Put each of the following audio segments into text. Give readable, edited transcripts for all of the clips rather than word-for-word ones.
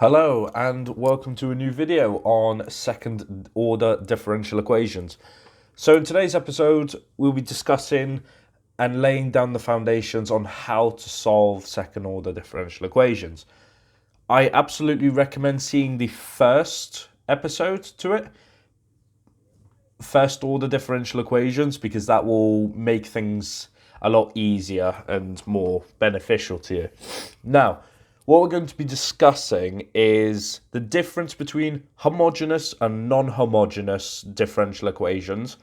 Hello and welcome to a new video on second order differential equations. So in today's episode we'll be discussing and laying down the foundations on how to solve second order differential equations. I absolutely recommend seeing the first episode to it, first order differential equations, because that will make things a lot easier and more beneficial to you. Now, what we're going to be discussing is the difference between homogeneous and non-homogeneous differential equations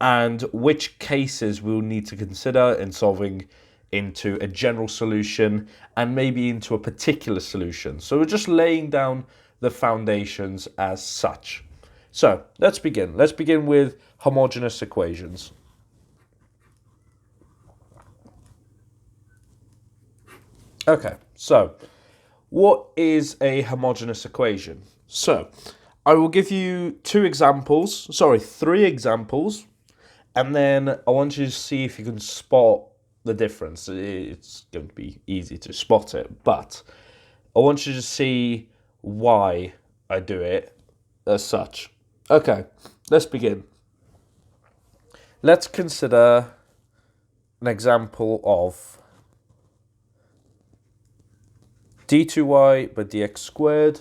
and which cases we'll need to consider in solving into a general solution and maybe into a particular solution. So we're just laying down the foundations as such. So let's begin. Let's begin with homogeneous equations. Okay, so what is a homogeneous equation? So I will give you three examples, and then I want you to see if you can spot the difference. It's going to be easy to spot it, but I want you to see why I do it as such. Okay, let's begin. Let's consider an example of d2y by dx squared,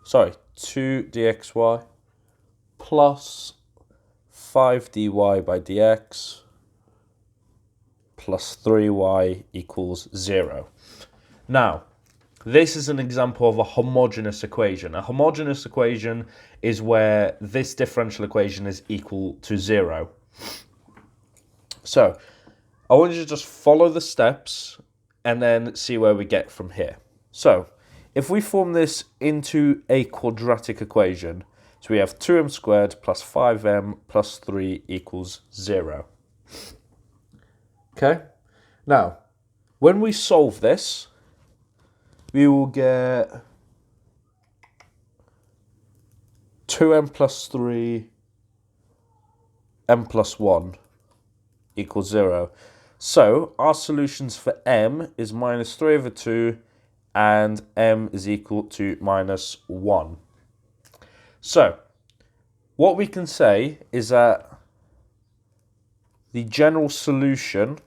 2dxy plus 5dy by dx plus 3y equals 0. Now, this is an example of a homogeneous equation. A homogeneous equation is where this differential equation is equal to 0. So, I want you to just follow the steps and then see where we get from here. So, if we form this into a quadratic equation, so we have 2m squared plus 5m plus 3 equals 0. Okay? Now, when we solve this, we will get 2m plus 3, m plus 1 equals 0. So our solutions for m is minus 3 over 2 and m is equal to minus 1. So what we can say is that the general solution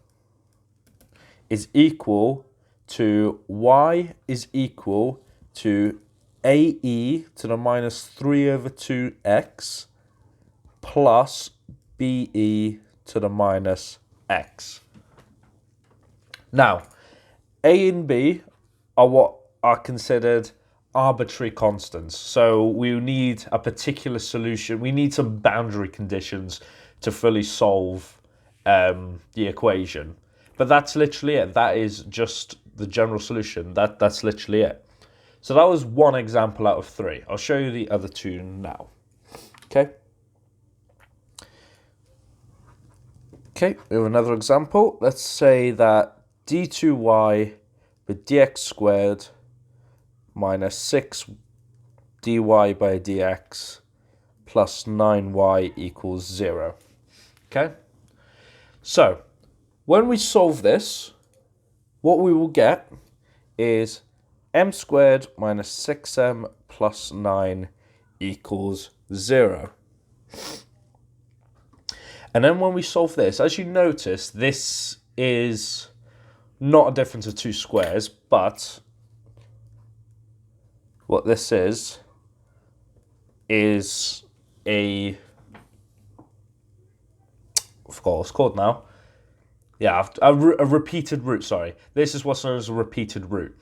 is equal to y is equal to ae to the minus 3 over 2x plus be to the minus x. Now, a and b are what are considered arbitrary constants. So we need a particular solution. We need some boundary conditions to fully solve the equation. But that's literally it. That is just the general solution. That's literally it. So that was one example out of three. I'll show you the other two now. Okay. Okay, we have another example. Let's say that d2y with dx squared minus 6 dy by dx plus 9y equals 0. Okay? So, when we solve this, what we will get is m squared minus 6m plus 9 equals 0. And then when we solve this, as you notice, this is not a difference of two squares, but what this is a, I forgot what it's called now. Yeah, a repeated root, sorry. This is what's known as a repeated root.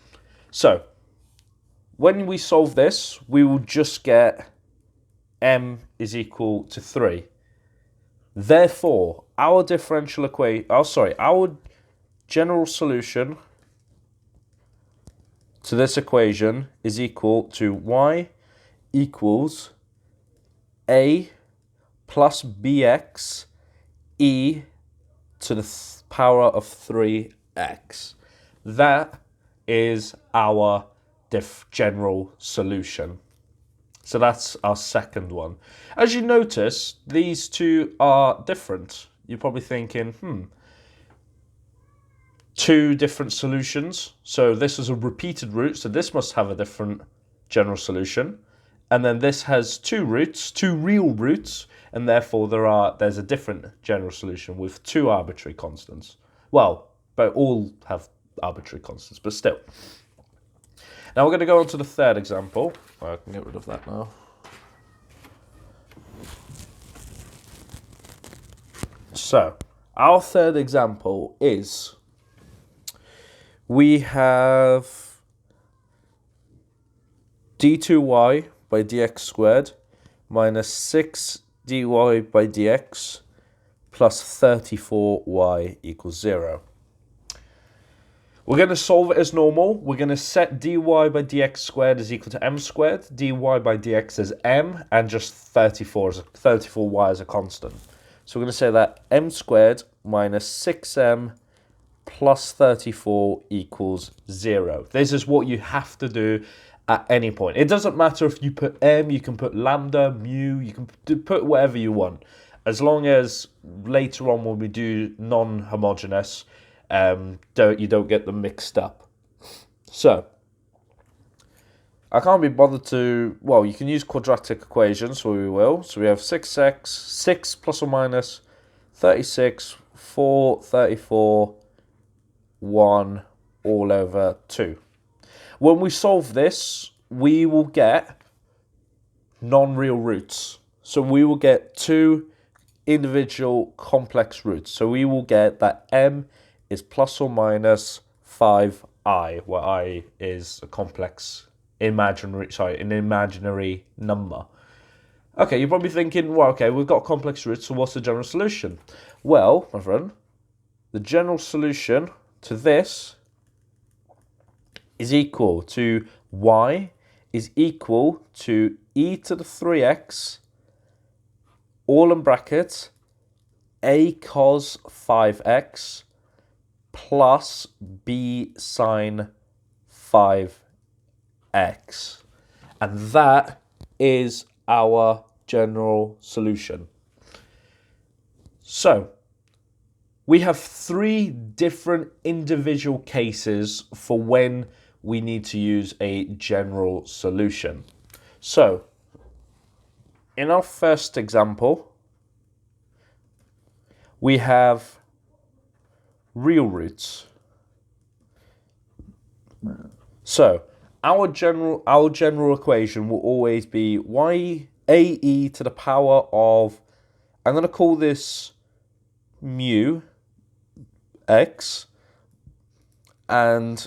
So, when we solve this, we will just get m is equal to 3. Therefore, our general solution to this equation is equal to y equals a plus bx e to the power of 3x. That is our general solution. So that's our second one. As you notice, these two are different. You're probably thinking, two different solutions. So this is a repeated root, so this must have a different general solution. And then this has two roots, two real roots, and therefore there's a different general solution with two arbitrary constants. Well, but all have arbitrary constants, but still. Now we're going to go on to the third example. I can get rid of that now. So, our third example is we have d2y by dx squared minus 6 dy by dx plus 34y equals 0. We're going to solve it as normal. We're going to set dy by dx squared is equal to m squared, dy by dx as m, and just 34y as a constant. So we're going to say that m squared minus 6m plus 34 equals 0. This is what you have to do at any point. It doesn't matter if you put m, you can put lambda, mu, you can put whatever you want. As long as later on when we do non-homogeneous, you don't get them mixed up. So, I can't be bothered to, well, you can use quadratic equations, so we will. So we have 6x, 6 plus or minus 36, 4, 34, 1 all over 2. When we solve this, we will get non-real roots. So we will get two individual complex roots. So we will get that m is plus or minus 5i, where I is a complex an imaginary number. Okay, you're probably thinking, well, okay, we've got complex roots, so what's the general solution? Well, my friend, the general solution to this is equal to y is equal to e to the 3x, all in brackets, a cos 5x plus b sine 5x. And that is our general solution. So, we have three different individual cases for when we need to use a general solution. So, in our first example, we have real roots. So, our general equation will always be ae to the power of, I'm going to call this mu x, and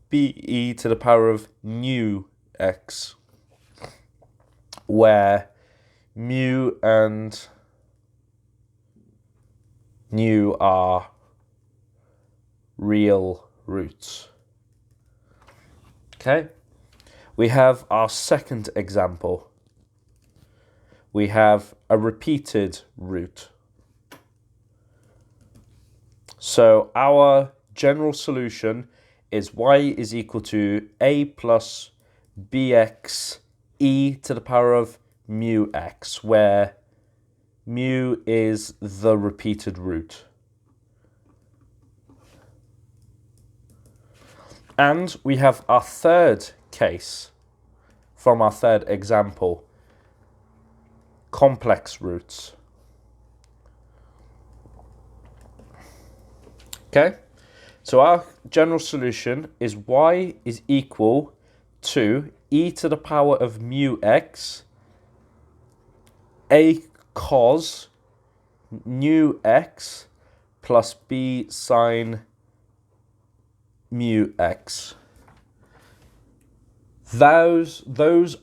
be to the power of nu x, where mu and nu are real roots. Okay, we have our second example. We have a repeated root. So our general solution is y is equal to a plus bx e to the power of mu x, where mu is the repeated root. And we have our third case from our third example, complex roots. Okay, so our general solution is y is equal to e to the power of mu x, a cos nu x plus b sine mu x. Those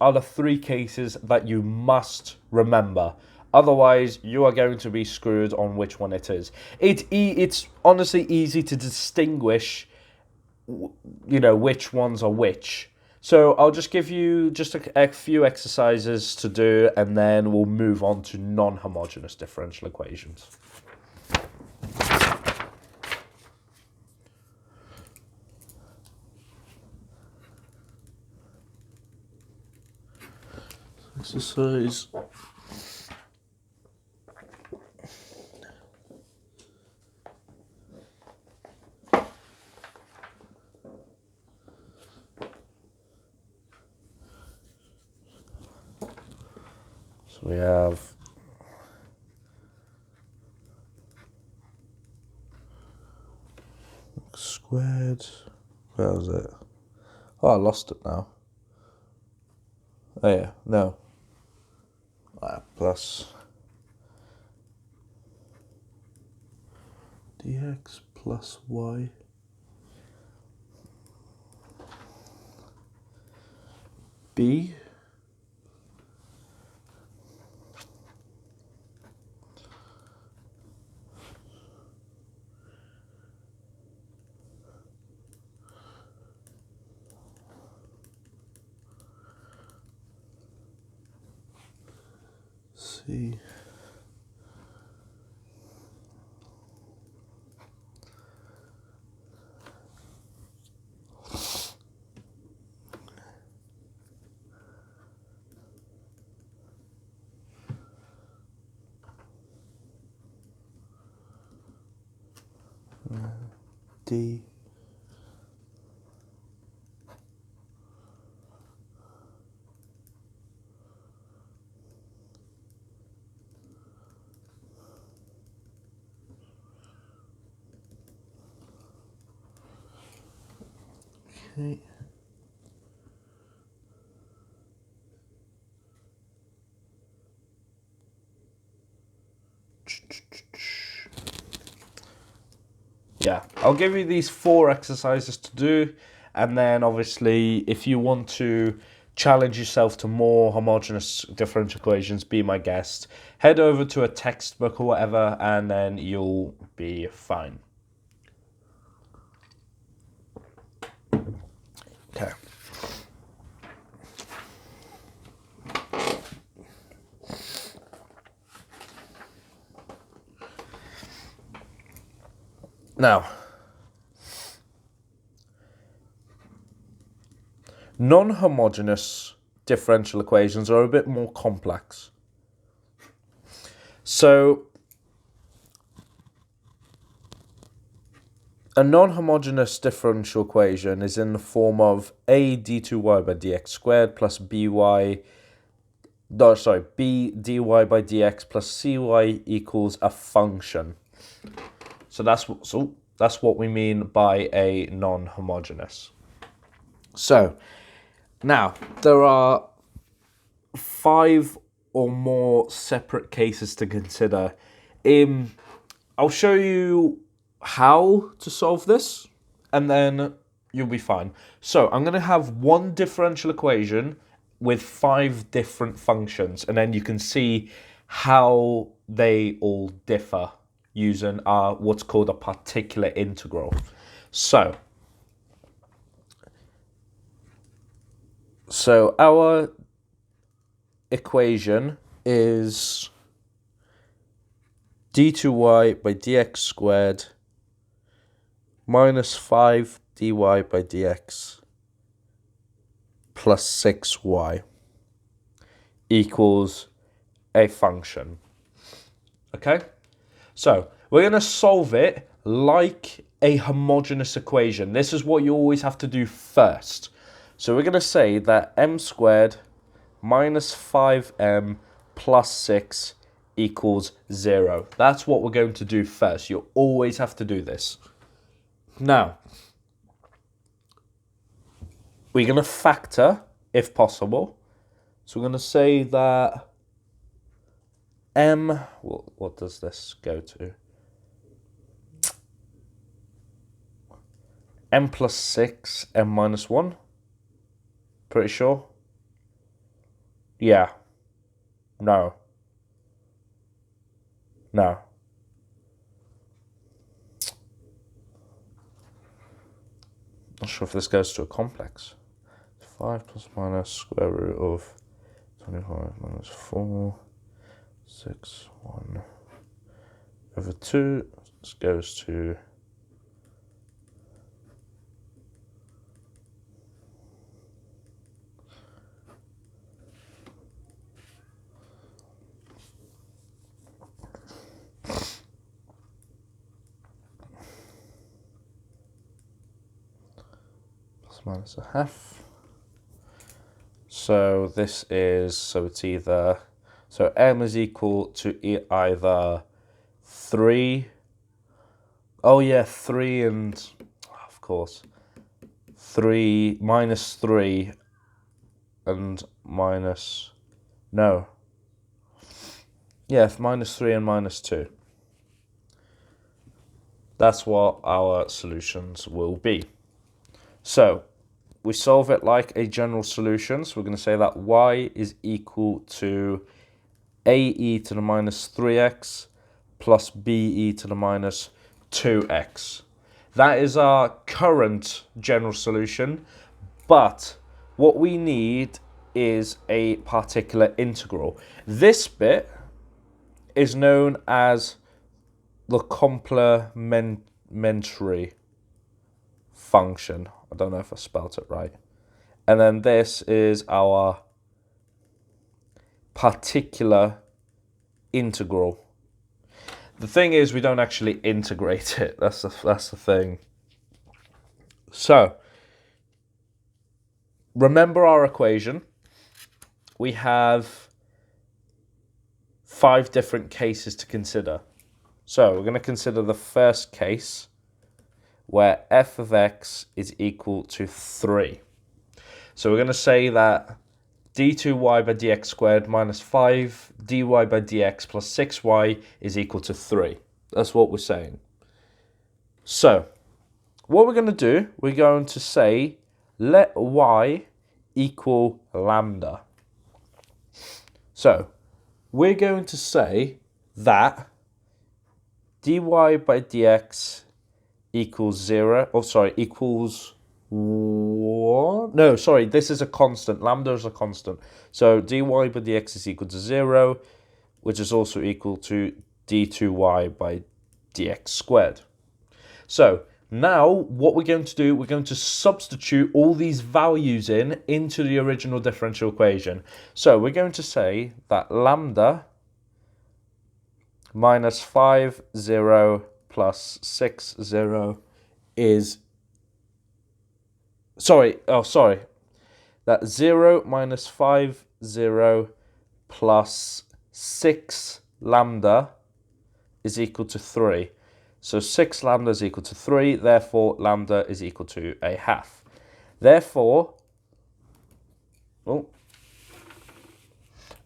are the three cases that you must remember. Otherwise, you are going to be screwed on which one it is. It's honestly easy to distinguish, which ones are which. So I'll just give you just a few exercises to do, and then we'll move on to non-homogeneous differential equations. Exercise. So we have squared. Where was it? Oh, I lost it now. Oh yeah, no. Plus dx plus y b c d. Okay. Yeah, I'll give you these 4 exercises to do, and then obviously if you want to challenge yourself to more homogeneous differential equations, be my guest. Head over to a textbook or whatever, and then you'll be fine. Okay. Now, non-homogeneous differential equations are a bit more complex. So, a non-homogeneous differential equation is in the form of a d2y by dx squared plus b dy by dx plus cy equals a function. So that's what we mean by a non-homogeneous. So now there are 5 or more separate cases to consider. I'll show you how to solve this, and then you'll be fine. So I'm going to have one differential equation with 5 different functions, and then you can see how they all differ using what's called a particular integral. So our equation is d2y by dx squared minus 5 dy by dx plus 6y equals a function. Okay? So we're going to solve it like a homogeneous equation. This is what you always have to do first. So we're going to say that m squared minus 5m plus 6 equals 0. That's what we're going to do first. You always have to do this. Now, we're going to factor, if possible. So we're going to say that m, well, what does this go to? M plus 6, m minus 1. Pretty sure. Yeah. No. No. Not sure if this goes to a complex. 5 plus minus square root of 25 minus 4, 6, 1 over 2. This goes to plus minus a half. So this is, so it's either So m is equal to either 3. Oh yeah, 3 and, of course, 3 minus 3 and minus, no. Yeah, minus 3 and minus 2. That's what our solutions will be. So we solve it like a general solution. So we're going to say that y is equal to ae to the minus 3x plus be to the minus 2x. That is our current general solution, but what we need is a particular integral. This bit is known as the complementary function. I don't know if I spelled it right. And then this is our particular integral. The thing is, we don't actually integrate it. That's the thing. So, remember our equation. We have 5 different cases to consider. So, we're going to consider the first case where f of x is equal to 3. So, we're going to say that d2y by dx squared minus 5 dy by dx plus 6y is equal to 3. That's what we're saying. So, what we're going to do, we're going to say let y equal lambda. So, we're going to say that dy by dx equals 0, equals 1. No, sorry, this is a constant. Lambda is a constant. So dy by dx is equal to 0, which is also equal to d2y by dx squared. So now what we're going to do, we're going to substitute all these values into the original differential equation. So we're going to say that lambda minus 5, 0 plus 6, 0 is... that 0 minus 5, 0 plus 6 lambda is equal to 3. So 6 lambda is equal to 3, therefore lambda is equal to a half. Therefore,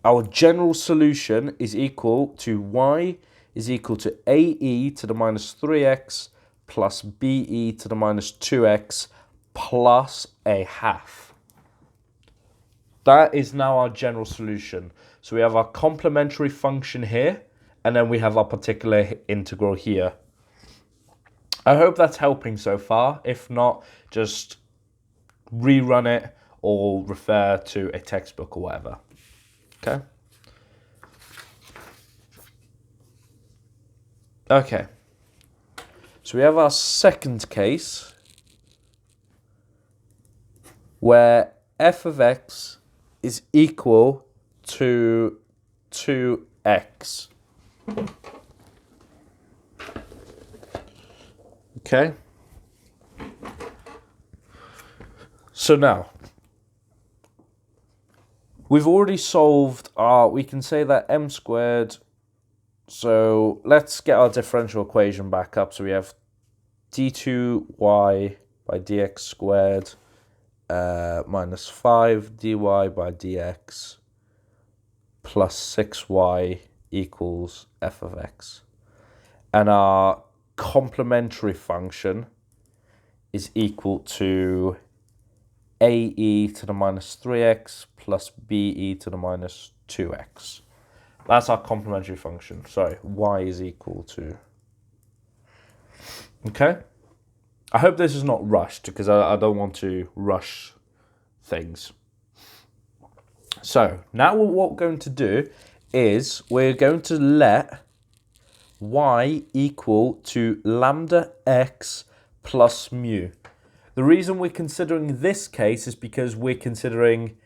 our general solution is equal to y is equal to ae to the minus 3x plus be to the minus 2x plus a half. That is now our general solution. So we have our complementary function here, and then we have our particular integral here. I hope that's helping so far. If not, just rerun it or refer to a textbook or whatever. Okay? Okay. So we have our second case where f of x is equal to 2x. Okay? So now, we've already solved our, we can say that m squared, so let's get our differential equation back up. So we have d2y by dx squared minus 5 dy by dx plus 6y equals f of x. And our complementary function is equal to ae to the minus 3x plus be to the minus 2x. That's our complementary function. Sorry, y is equal to... Okay? I hope this is not rushed, because I don't want to rush things. So, now what we're going to do is we're going to let y equal to lambda x plus mu. The reason we're considering this case is because we're considering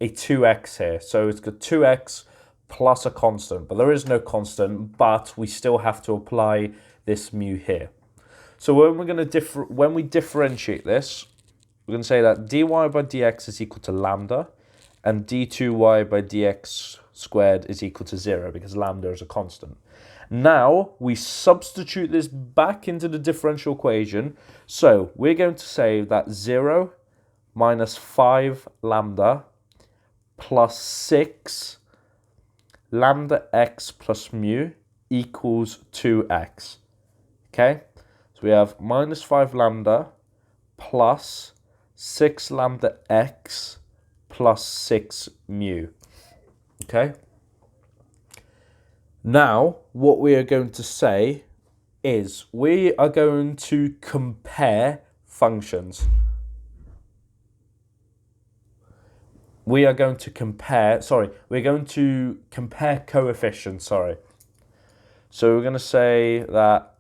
a 2x here. So it's got 2x plus a constant, but there is no constant, but we still have to apply this mu here. So when we differentiate this, we're going to say that dy by dx is equal to lambda, and d2y by dx squared is equal to 0 because lambda is a constant. Now we substitute this back into the differential equation. So we're going to say that 0 minus 5 lambda plus 6 lambda x plus mu equals 2x. Okay, so we have minus 5 lambda plus 6 lambda x plus 6 mu. Okay, now what we are going to say is we are going to compare functions. We're going to compare coefficients, So we're going to say that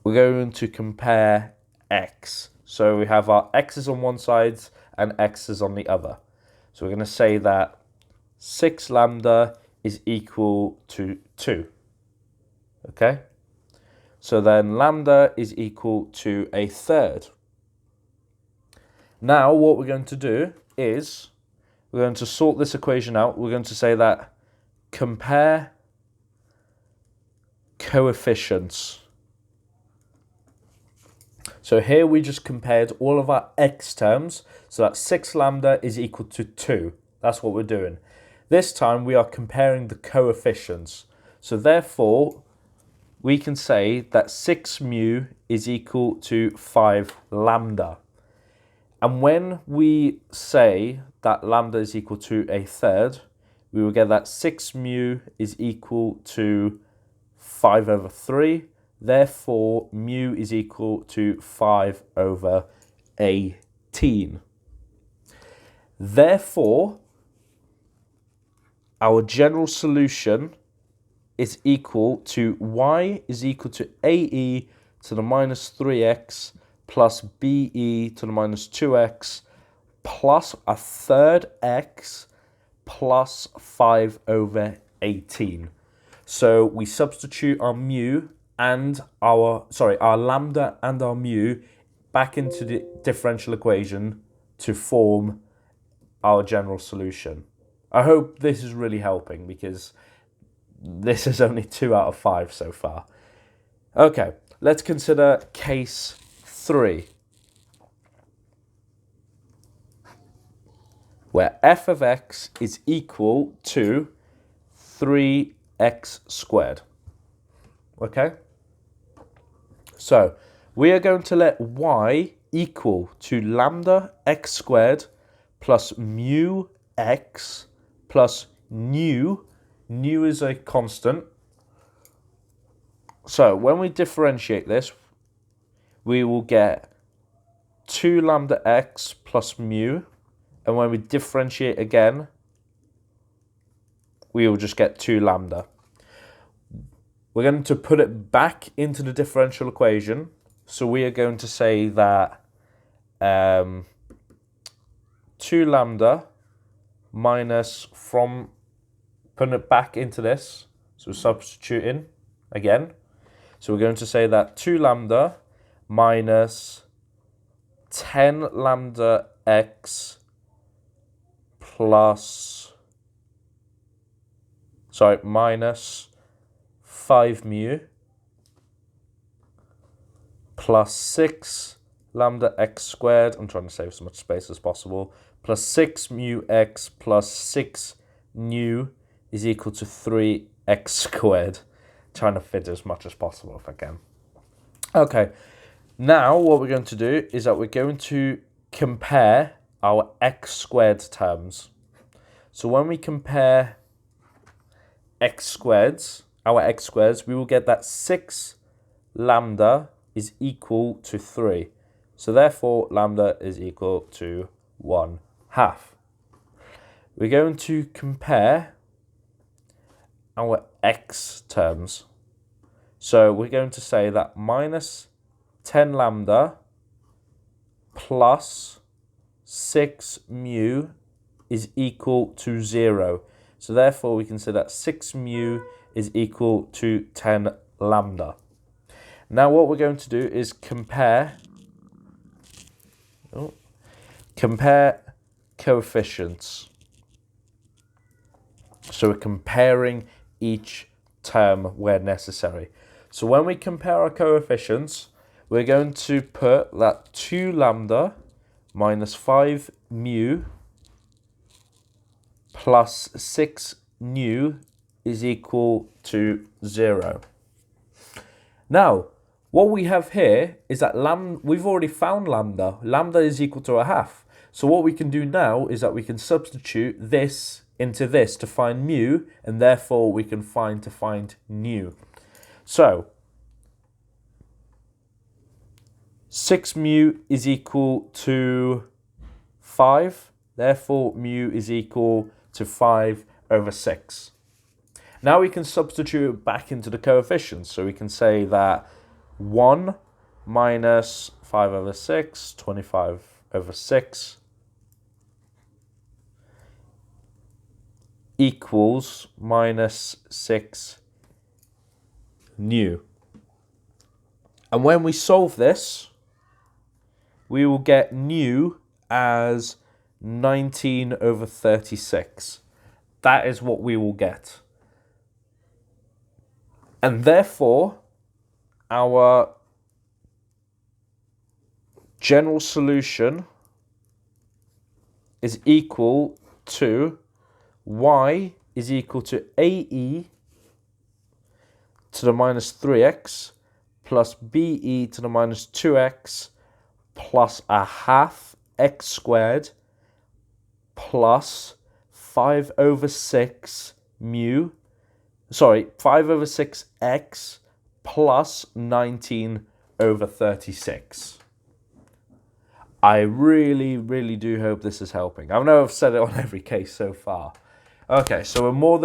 we're going to compare x. So we have our x's on one side and x's on the other. So we're going to say that 6 lambda is equal to 2. Okay? So then lambda is equal to a third. Now what we're going to do is we're going to sort this equation out. We're going to say that compare coefficients. So here we just compared all of our x terms. So that 6 lambda is equal to 2. That's what we're doing. This time we are comparing the coefficients. So therefore, we can say that 6 mu is equal to 5 lambda. And when we say that lambda is equal to a third, we will get that 6 mu is equal to 5 over 3. Therefore, mu is equal to 5 over 18. Therefore, our general solution is equal to y is equal to ae to the minus 3x plus be to the minus 2x plus a third x plus 5 over 18. So we substitute our mu and our lambda and our mu back into the differential equation to form our general solution. I hope this is really helping because this is only 2 out of 5 so far. Okay, let's consider case 3, where f of x is equal to 3x squared. Okay? So we are going to let y equal to lambda x squared plus mu x plus nu. Nu is a constant. So when we differentiate this, we will get 2 lambda x plus mu. And when we differentiate again, we will just get 2 lambda. We're going to put it back into the differential equation. So we are going to say that 2 lambda minus, from putting it back into this, so substituting again. So we're going to say that 2 lambda minus 10 lambda x minus 5 mu plus 6 lambda x squared, I'm trying to save as much space as possible, plus 6 mu x plus 6 nu is equal to 3x squared. Trying to fit as much as possible if I can. Okay, now what we're going to do is that we're going to compare our x squared terms. So when we compare our x squareds, we will get that 6 lambda is equal to 3. So therefore, lambda is equal to 1/2. We're going to compare our x terms. So we're going to say that minus 10 lambda plus 6 mu is equal to 0. So therefore we can say that 6 mu is equal to 10 lambda. Now what we're going to do is compare coefficients. So we're comparing each term where necessary. So when we compare our coefficients, we're going to put that 2 lambda minus 5 mu plus 6 nu is equal to 0. Now, what we have here is that we've already found lambda. Lambda is equal to a half. So what we can do now is that we can substitute this into this to find mu, and therefore we can find nu. So 6 mu is equal to 5. Therefore, mu is equal to 5 over 6. Now we can substitute it back into the coefficients. So we can say that 1 minus 5 over 6, 25 over 6, equals minus 6 nu. And when we solve this, we will get nu as 19 over 36. That is what we will get. And therefore, our general solution is equal to y is equal to ae to the minus 3x plus be to the minus 2x plus a half x squared plus 5 over 6 mu, 5 over 6x plus 19 over 36. I really do hope this is helping. I know I've said it on every case so far. Okay, so we're more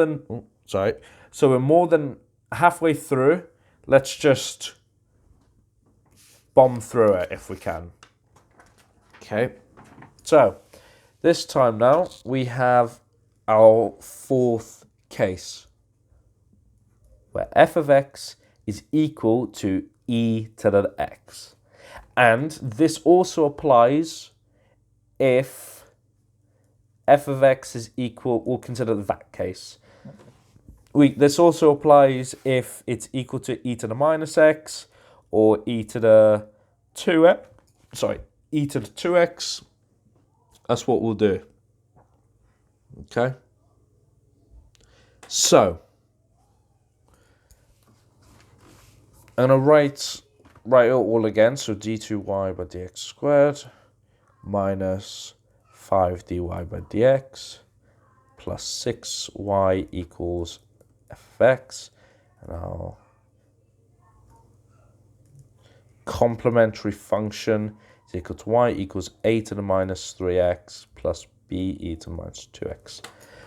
than halfway through. Let's just bomb through it if we can. Okay, so this time now we have our fourth case where f of x is equal to e to the x. And this also applies if f of x is equal, we'll consider that case. This also applies if it's equal to e to the minus x or e to the 2x. That's what we'll do. Okay. So I'm going to write it all again. So d2y by dx squared minus 5dy by dx plus 6y equals fx. And our complementary function is equal to y equals a to the minus 3x plus be to the minus 2x.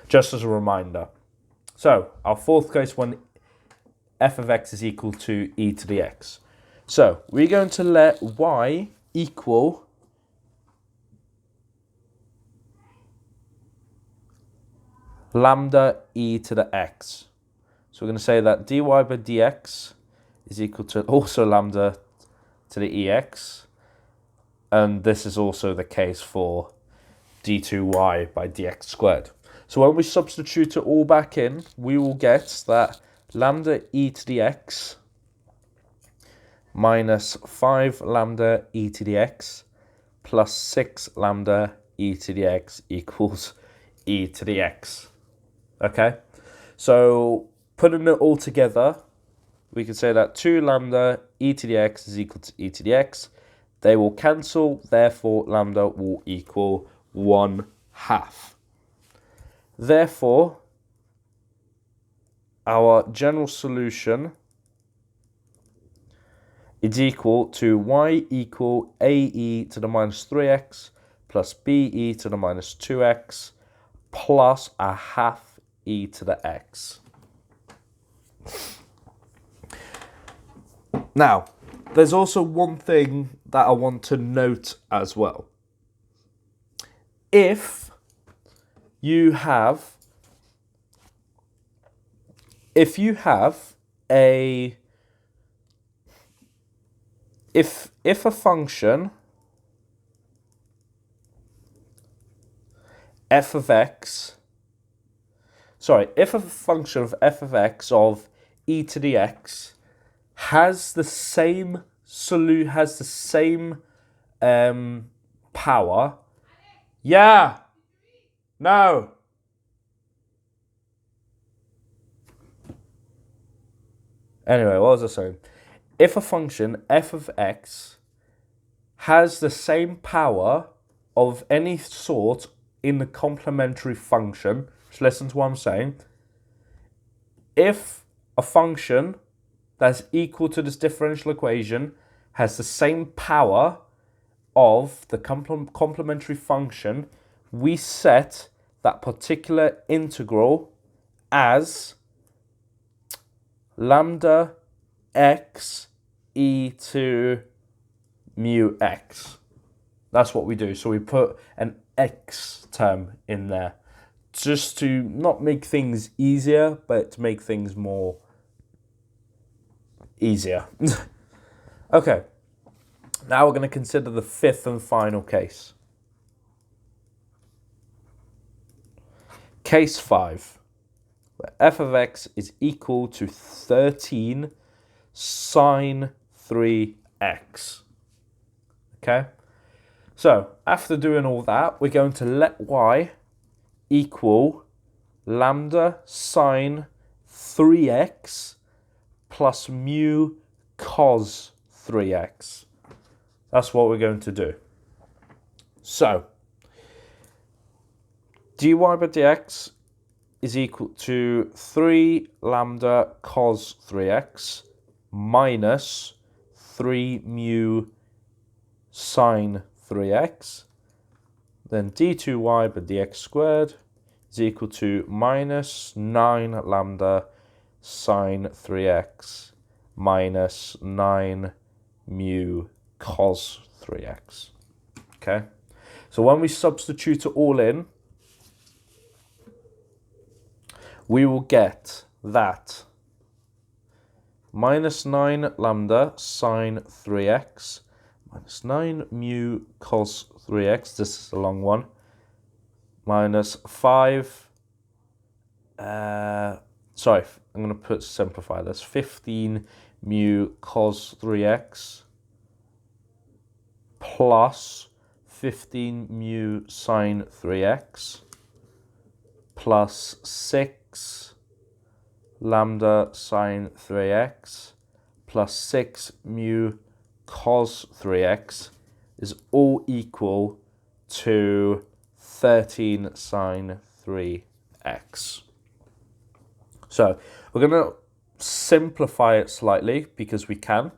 Just as a reminder. So our fourth case when f of x is equal to e to the x. So we're going to let y equal lambda e to the x. So we're going to say that dy by dx is equal to also lambda to the ex. And this is also the case for d2y by dx squared. So when we substitute it all back in, we will get that lambda e to the x minus 5 lambda e to the x plus 6 lambda e to the x equals e to the x. Okay, so putting it all together, we can say that 2 lambda e to the x is equal to e to the x. They will cancel, therefore lambda will equal 1/2. Therefore, our general solution is equal to y equal ae to the minus 3x plus be to the minus 2x plus 1/2 e to the x. Now, there's also one thing that I want to note as well. If you have a if a function f of x, if a function of f of x of e to the x has the same power. Yeah. No. Anyway, what was I saying? If a function f of x has the same power of any sort in the complementary function, just listen to what I'm saying. If a function that's equal to this differential equation has the same power of the complementary function, we set that particular integral as lambda x e to mu x. That's what we do. So we put an x term in there just to not make things easier, but to make things more easier. Okay, now we're going to consider the fifth and final case. Case 5, where f of x is equal to 13 sine 3x. Okay, so after doing all that, we're going to let y equal lambda sine 3x plus mu cos 3x. That's what we're going to do. So, dy by dx is equal to 3 lambda cos 3x minus 3 mu sine 3x. Then d2y by dx squared is equal to minus 9 lambda sine 3x minus 9 mu cos 3x. Okay, so when we substitute it all in, we will get that minus 9 lambda sine 3x minus 9 mu cos 3x, this is a long one, minus 5, I'm going to simplify this, 15 mu cos 3x plus 15 mu sine 3x plus 6 lambda sine 3x plus 6 mu cos 3x is all equal to 13 sine 3x. So we're going to simplify it slightly because we can.